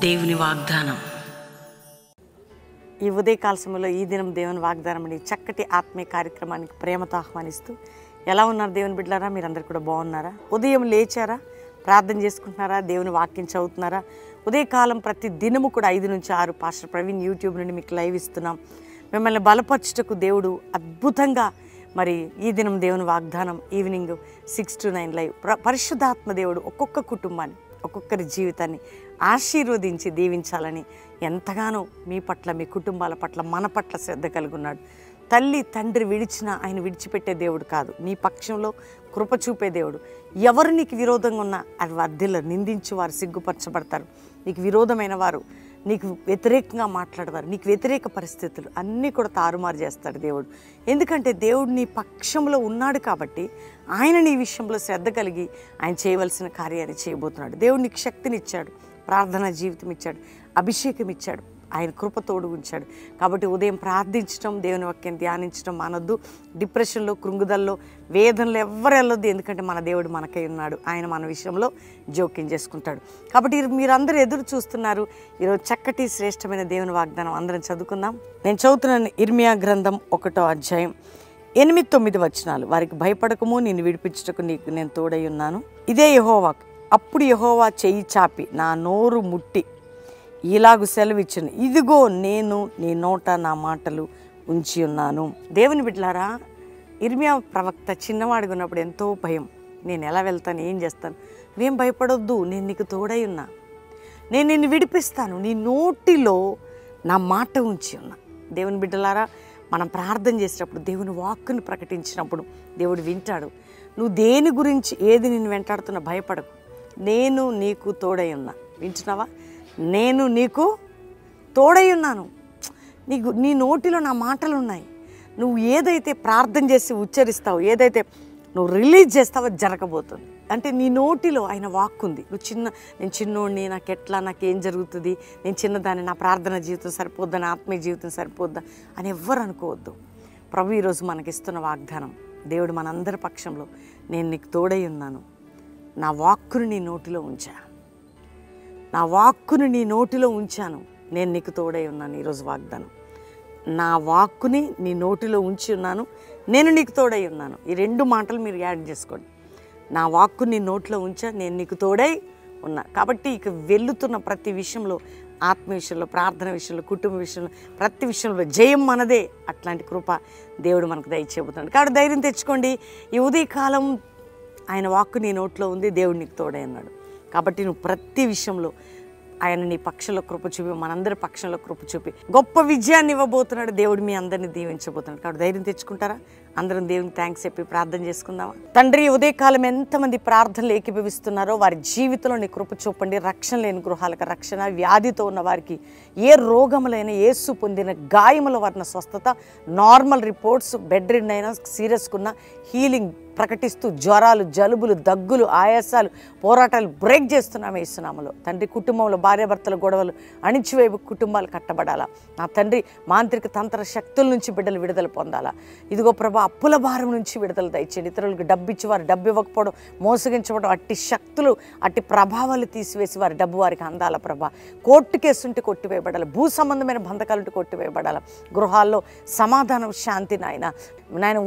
దేవుని వాగ్దానం. ఈ ఉదయకాల సమయంలో ఈ దినం దేవుని వాగ్దానం అని చక్కటి ఆత్మీయ కార్యక్రమానికి ప్రేమతో ఆహ్వానిస్తూ, ఎలా ఉన్నారు దేవుని బిడ్డలారా? మీరందరూ కూడా బాగున్నారా? ఉదయం లేచారా? ప్రార్థన చేసుకుంటున్నారా? దేవుని వాక్యం చదువుతున్నారా? ఉదయకాలం ప్రతి దినము కూడా 5 నుంచి 6 పాస్టర్ ప్రవీణ్ యూట్యూబ్ నుండి మీకు లైవ్ ఇస్తున్నాం. మిమ్మల్ని బలపరచుటకు దేవుడు అద్భుతంగా మరి ఈ దినం దేవుని వాగ్దానం ఈవినింగ్ 6 to 9 లైవ్. పరిశుద్ధాత్మ దేవుడు ఒక్కొక్క కుటుంబాన్ని, ఒక్కొక్కరి జీవితాన్ని ఆశీర్వదించి దీవించాలని ఎంతగానో మీ పట్ల, మీ కుటుంబాల పట్ల, మన పట్ల శ్రద్ధ కలిగి ఉన్నాడు. తల్లి తండ్రి విడిచినా ఆయన విడిచిపెట్టే దేవుడు కాదు. నీ పక్షంలో కృప చూపే దేవుడు. ఎవరు నీకు విరోధంగా ఉన్నా అది వర్ధిల్ల, నిందించి వారు సిగ్గుపరచబడతారు. నీకు విరోధమైన వారు, నీకు వ్యతిరేకంగా మాట్లాడేవారు, నీకు వ్యతిరేక పరిస్థితులు అన్నీ కూడా తారుమారు చేస్తాడు దేవుడు. ఎందుకంటే దేవుడు నీ పక్షంలో ఉన్నాడు కాబట్టి ఆయన నీ విషయంలో శ్రద్ధ కలిగి ఆయన చేయవలసిన కార్యాన్ని చేయబోతున్నాడు. దేవుడు నీకు శక్తినిచ్చాడు, ప్రార్థనా జీవితం ఇచ్చాడు, అభిషేకం ఇచ్చాడు, ఆయన కృపతోడు ఉంచాడు. కాబట్టి ఉదయం ప్రార్థించడం, దేవుని వాక్యం ధ్యానించడం మానొద్దు. డిప్రెషన్లో, కృంగుదల్లో, వేదనలో ఎవ్వరు వెళ్ళొద్దు. ఎందుకంటే మన దేవుడు మనకై ఉన్నాడు. ఆయన మన విషయంలో జోక్యం చేసుకుంటాడు. కాబట్టి మీరందరూ ఎదురు చూస్తున్నారు. ఈరోజు చక్కటి శ్రేష్టమైన దేవుని వాగ్దానం అందరం చదువుకుందాం. నేను చదువుతున్నాను ఇర్మియా గ్రంథం 1వ అధ్యాయం 8-9 వచనాలు. వారికి భయపడకము, నిన్ను విడిపించుటకు నీకు నేను తోడై ఉన్నాను. ఇదే యెహోవా. అప్పుడు యెహోవా చెయ్యి చాపి నా నోరు ముట్టి ఇలాగు సెలవిచ్చును, ఇదిగో నేను నీ నోట నా మాటలు ఉంచి ఉన్నాను. దేవుని బిడ్డలారా, ఇర్మియా ప్రవక్త చిన్నవాడిగా ఉన్నప్పుడు ఎంతో భయం. నేను ఎలా వెళ్తాను, ఏం చేస్తాను? నువ్వేం భయపడొద్దు, నేను నీకు తోడై ఉన్నా, నేను నిన్ను విడిపిస్తాను, నీ నోటిలో నా మాట ఉంచి ఉన్నా. దేవుని బిడ్డలారా, మనం ప్రార్థన చేసేటప్పుడు, దేవుని వాక్కుని ప్రకటించినప్పుడు దేవుడు వింటాడు. నువ్వు దేని గురించి, ఏది నిన్ను వెంటాడుతున్నా భయపడకు, నేను నీకు తోడై ఉన్నా. వింటున్నావా? నేను నీకు తోడై ఉన్నాను. నీ నోటిలో నా మాటలు ఉన్నాయి. నువ్వు ఏదైతే ప్రార్థన చేసి ఉచ్చరిస్తావో, ఏదైతే నువ్వు రిలీజ్ చేస్తావో జరగబోతుంది. అంటే నీ నోటిలో ఆయన వాక్కు ఉంది. నేను చిన్నోడిని, నాకేం జరుగుతుంది, నేను చిన్నదాన్ని, నా ప్రార్థన జీవితం సరిపోద్దా, నా ఆత్మీయ జీవితం సరిపోద్దా అని ఎవ్వరు అనుకోవద్దు. ప్రభు ఈరోజు మనకిస్తున్న వాగ్దానం, దేవుడు మనందరి పక్షంలో, నేను నీకు తోడై ఉన్నాను, నా వాక్కును నీ నోటిలో ఉంచా, నా వాక్కును నీ నోటిలో ఉంచాను, నేను నీకు తోడై ఉన్నాను. ఈరోజు వాగ్దానం, నా వాక్కుని నీ నోటిలో ఉంచి ఉన్నాను, నేను నీకు తోడై ఉన్నాను. ఈ 2 మాటలు మీరు యాడ్ చేసుకోండి. నా వాక్కుని నీ నోటిలో ఉంచా, నేను నీకు తోడై ఉన్నా. కాబట్టి ఇక వెళ్తున్న ప్రతి విషయంలో, ఆత్మ విషయంలో, ప్రార్థన విషయంలో, కుటుంబ విషయంలో, ప్రతి విషయంలో జయం మనదే. అట్లాంటి కృప దేవుడు మనకు దయచేయబోతున్నాడు. కాబట్టి ధైర్యం తెచ్చుకోండి. ఈ ఉదయకాలం ఆయన వాక్కు నీ నోట్లో ఉంది, దేవుడు నీకు తోడై ఉన్నాడు. కాబట్టి నువ్వు ప్రతి విషయంలో ఆయన నీ పక్షంలో కృప చూపి, మనందరి పక్షంలో కృప చూపి గొప్ప విజయాన్ని ఇవ్వబోతున్నాడు. దేవుడు మీ అందరినీ దీవించబోతున్నాడు. కాబట్టి ధైర్యం తెచ్చుకుంటారా? అందరం దేవునికి థ్యాంక్స్ చెప్పి ప్రార్థన చేసుకుందామా? తండ్రి, ఉదయకాలం ఎంతమంది ప్రార్థనలు ఏకీభవిస్తున్నారో వారి జీవితంలో నీ కృప చూపండి. రక్షణ లేని గృహాలకు రక్షణ, వ్యాధితో ఉన్న వారికి ఏ రోగములైనా, యేసు పొందిన గాయముల వలన స్వస్థత, నార్మల్ రిపోర్ట్స్, బెడ్ రిడ్ అయినా, సీరియస్కున్న హీలింగ్ ప్రకటిస్తూ, జ్వరాలు, జలుబులు, దగ్గులు, ఆయాసాలు, పోరాటాలు బ్రేక్ చేస్తున్నాం యేసునామములో. తండ్రి, కుటుంబంలో భార్యాభర్తల గొడవలు అణిచివేపు కుటుంబాలు కట్టబడాలా. నా తండ్రి, మాంత్రిక తంత్ర శక్తుల నుంచి బిడ్డలు విడుదల పొందాలా. ఇదిగో ప్రభా, అప్పుల భారం నుంచి విడుదల దయచేయండి. ఇతరులకు డబ్బు ఇచ్చి వారు డబ్బు ఇవ్వకపోవడం, మోసగించబడడం, అట్టి శక్తులు, అట్టి ప్రభావాలు తీసివేసి వారి డబ్బు వారికి అందాల ప్రభా. కోర్టు కేసుంటే కొట్టివేయబడాలి, భూ సంబంధమైన బంధకాలుంటే కొట్టివేయబడాలి. గృహాల్లో సమాధానం, శాంతి నాయన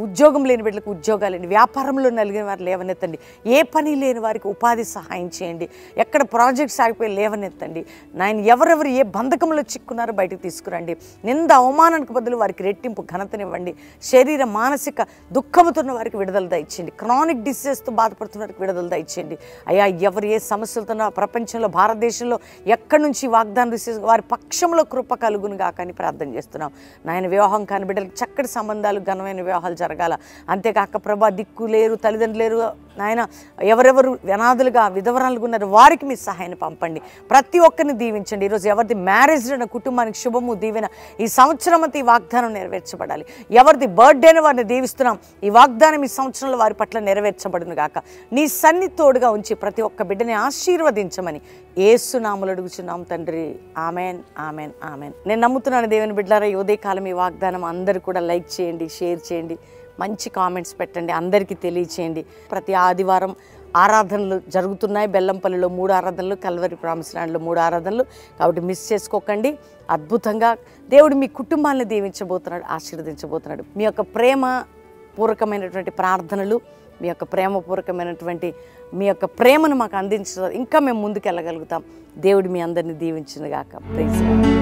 ఉద్యోగం లేని బిడ్డలకు ఉద్యోగాలండి, వ్యాపారంలో నలిగిన వారు లేవనెత్తండి, ఏ పని లేని వారికి ఉపాధి సహాయం చేయండి, ఎక్కడ ప్రాజెక్ట్స్ ఆగిపోయి లేవనెత్తండి నాయన. ఎవరెవరు ఏ బంధకంలో చిక్కున్నారో బయటకు తీసుకురండి. నింద అవమానానికి బదులు వారికి రెట్టింపు ఘనతనివ్వండి. శరీర మానసిక దుఃఖముతున్న వారికి విడుదల దయచేయండి. క్రానిక్ డిసీజెస్తో బాధపడుతున్న వారికి విడుదల దయచేయండి. అయ్యా, ఎవరు ఏ సమస్యలతో ప్రపంచంలో, భారతదేశంలో ఎక్కడి నుంచి వాగ్దానం రిసీవ్ వారి పక్షంలో కృప కలుగునుగా కానీ ప్రార్థన చేస్తున్నాం నాయన. వివాహం కాని బిడ్డలకు చక్కటి సంబంధాలు, ఘనమైన వివాహాలు జరగాల. అంతేకాక ప్రభా, దిక్కు లేరు, తల్లిదండ్రులు లేరు నాయన, ఎవరెవరు అనాథలుగా, విధవరాలుగా ఉన్నారు వారికి మీ సహాయాన్ని పంపండి. ప్రతి ఒక్కరిని దీవించండి. ఈరోజు ఎవరిది మ్యారేజ్ అయిన కుటుంబానికి శుభము, దీవెన ఈ సంవత్సరం అంతా ఈ వాగ్దానం నెరవేర్చబడాలి. ఎవరిది బర్త్డేని వారిని దీవిస్తున్నాం, ఈ వాగ్దానం ఈ సంవత్సరంలో వారి పట్ల నెరవేర్చబడును గాక. నీ సన్నిధి తోడుగా ఉంచి ప్రతి ఒక్క బిడ్డని ఆశీర్వదించమని యేసు నామములో అడుగుచున్నాం తండ్రి. Amen, amen, amen. నేను నమ్ముతున్నాను దేవుని బిడ్డలారా, ఈ ఉదయకాలం ఈ వాగ్దానం అందరూ కూడా లైక్ చేయండి, షేర్ చేయండి, మంచి కామెంట్స్ పెట్టండి, అందరికీ తెలియచేయండి. ప్రతి ఆదివారం ఆరాధనలు జరుగుతున్నాయి. బెల్లంపల్లిలో 3 ఆరాధనలు, కల్వరి ప్రామిస్ ల్యాండ్లో 3 ఆరాధనలు. కాబట్టి మిస్ చేసుకోకండి. అద్భుతంగా దేవుడు మీ కుటుంబాన్ని దీవించబోతున్నాడు, ఆశీర్వదించబోతున్నాడు. మీ యొక్క ప్రేమ పూర్వకమైనటువంటి ప్రార్థనలు, మీ యొక్క ప్రేమపూర్వకమైనటువంటి మీ యొక్క ప్రేమను మాకు అందించడం ఇంకా మేము ముందుకు వెళ్ళగలుగుతాం. దేవుడు మీ అందరినీ దీవించును గాక. Praise lord.